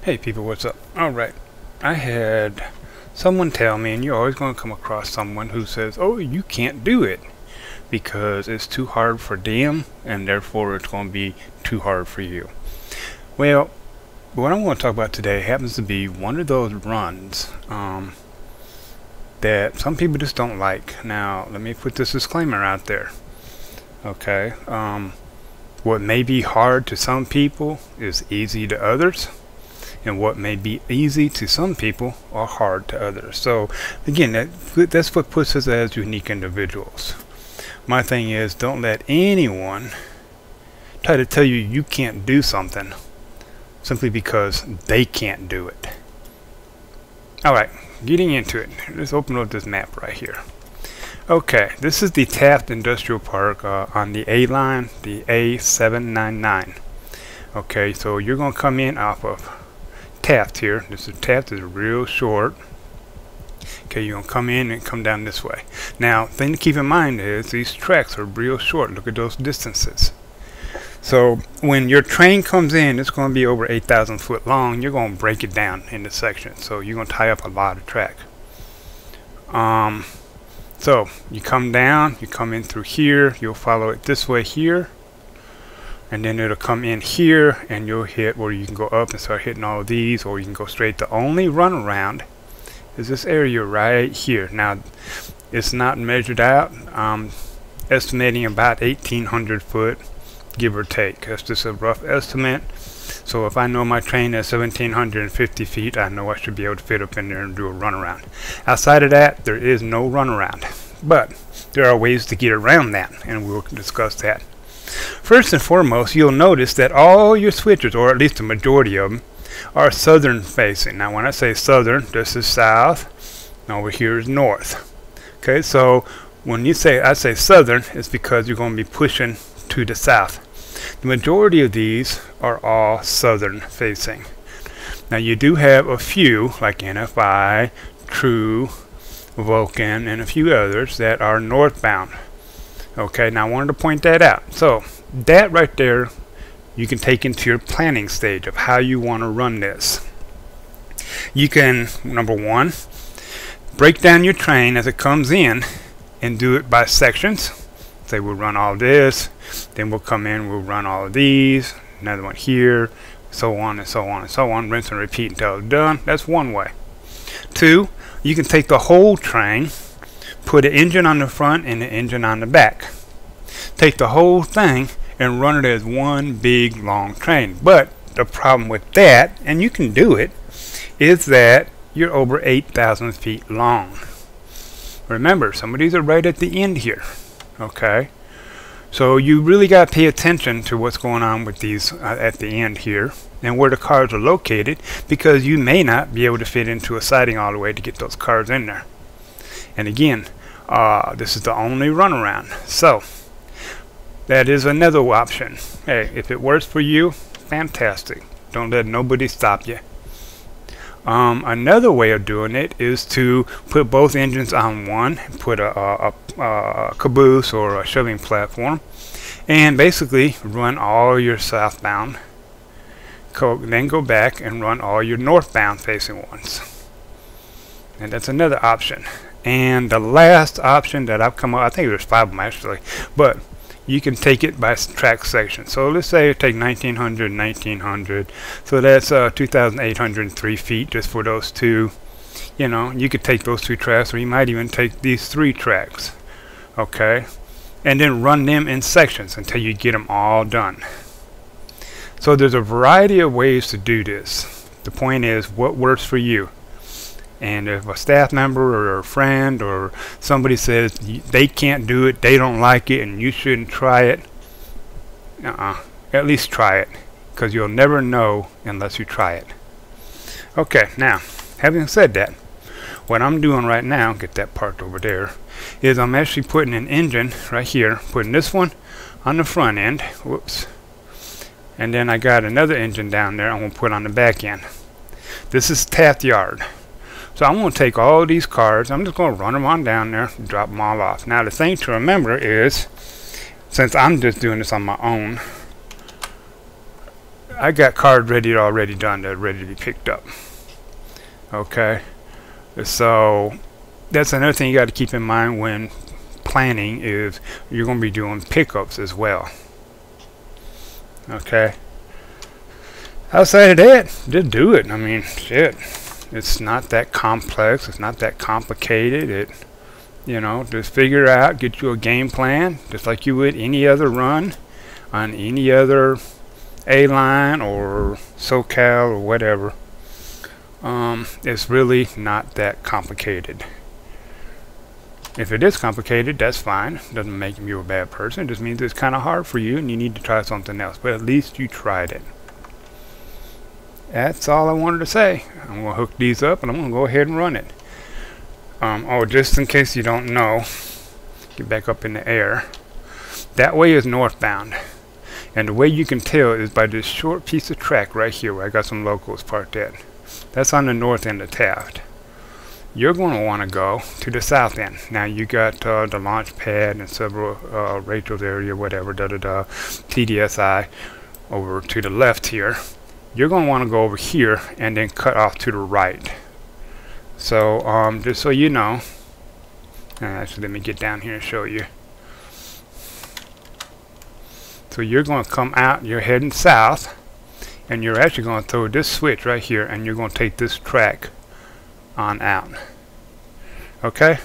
Hey people, what's up? Alright, I had someone tell me, and you're always going to come across someone who says, oh, you can't do it because it's too hard for them and therefore it's going to be too hard for you. Well, what I'm going to talk about today happens to be one of those runs that some people just don't like. Now, let me put this disclaimer out there. Okay, what may be hard to some people is easy to others. And what may be easy to some people are hard to others. So again, that's what puts us as unique individuals. My thing is, don't let anyone try to tell you you can't do something simply because they can't do it. Alright, getting into it. Let's open up this map right here. Okay, this is the Taft Industrial Park on the A line, the A799. Okay, so you're going to come in off of Taft here. Taft is real short. Okay, you're gonna come in and come down this way. Now, thing to keep in mind is these tracks are real short. Look at those distances. So when your train comes in, it's going to be over 8,000 foot long. You're going to break it down into sections. So you're going to tie up a lot of track. So you come down, you come in through here. You'll follow it this way here. And then it'll come in here and you'll hit where you can go up and start hitting all of these, or you can go straight. The only run around is this area right here. Now it's not measured out. Estimating about 1,800 foot, give or take. That's just a rough estimate. So if I know my train is 1,750 feet, I know I should be able to fit up in there and do a run around. Outside of that, there is no run around. But there are ways to get around that, and we'll discuss that. First and foremost, you'll notice that all your switches, or at least the majority of them, are southern facing. Now when I say southern, this is south, and over here is north. Okay, so when I say southern, it's because you're going to be pushing to the south. The majority of these are all southern facing. Now you do have a few, like NFI, True, Vulcan, and a few others that are northbound. Okay, now I wanted to point that out. So that right there you can take into your planning stage of how you want to run this. You can, number one, break down your train as it comes in and do it by sections. Say we'll run all this, then we'll come in, we'll run all of these, another one here, so on and so on and so on, rinse and repeat until it's done. That's one way. Two, you can take the whole train, put an engine on the front and an engine on the back. Take the whole thing and run it as one big long train. But the problem with that, and you can do it, is that you're over 8,000 feet long. Remember, some of these are right at the end here. Okay? So you really got to pay attention to what's going on with these at the end here and where the cars are located, because you may not be able to fit into a siding all the way to get those cars in there. And again, this is the only runaround. So that is another option. Hey, if it works for you, fantastic. Don't let nobody stop you. Another way of doing it is to put both engines on one, put a caboose or a shoving platform, and basically run all your southbound, then go back and run all your northbound facing ones. And that's another option. And the last option that I've come up, I think there's 5 of them actually, but you can take it by track section. So let's say you take 1,900, 1,900, so that's 2,803 feet just for those two. You know, you could take those 2 tracks, or you might even take these 3 tracks. Okay, and then run them in sections until you get them all done. So there's a variety of ways to do this. The point is, what works for you? And if a staff member or a friend or somebody says they can't do it, they don't like it, and you shouldn't try it, at least try it, because you'll never know unless you try it. Okay, now, having said that, what I'm doing right now, get that part over there, is I'm actually putting an engine right here, putting this one on the front end, whoops, and then I got another engine down there I'm going to put on the back end. This is Taft Yard. So I'm going to take all these cars, I'm just going to run them on down there, drop them all off. Now the thing to remember is, since I'm just doing this on my own, I got cards already done that are ready to be picked up. Okay, so that's another thing you got to keep in mind when planning, is you're going to be doing pickups as well. Okay, outside of that, just do it. I mean, shit, it's not that complex, it's not that complicated. You know, just figure out, get you a game plan, just like you would any other run on any other A-line or SoCal or whatever. It's really not that complicated. If it is complicated, that's fine. Doesn't make you a bad person. It just means it's kind of hard for you and you need to try something else. But at least you tried it. That's all I wanted to say. I'm going to hook these up and I'm going to go ahead and run it. Oh, just in case you don't know, get back up in the air. That way is northbound. And the way you can tell is by this short piece of track right here where I got some locals parked at. That's on the north end of Taft. You're going to want to go to the south end. Now you got the launch pad and several Rachel's area, whatever, TDSI over to the left here. You're going to want to go over here and then cut off to the right. So just so you know, actually let me get down here and show you. So you're going to come out, you're heading south, and you're actually going to throw this switch right here, and you're going to take this track on out. Okay?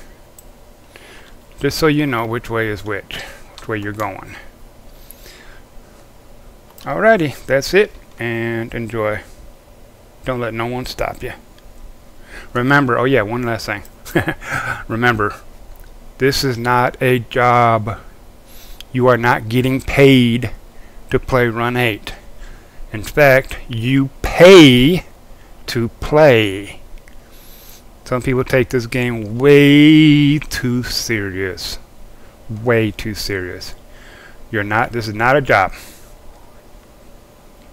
Just so you know which way is which way you're going. Alrighty, that's it, and enjoy. Don't let no one stop you. Remember, oh yeah, one last thing. Remember, this is not a job. You are not getting paid to play Run 8. In fact, you pay to play. Some people take this game way too serious. Way too serious. You're not, this is not a job.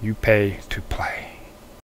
You pay to play.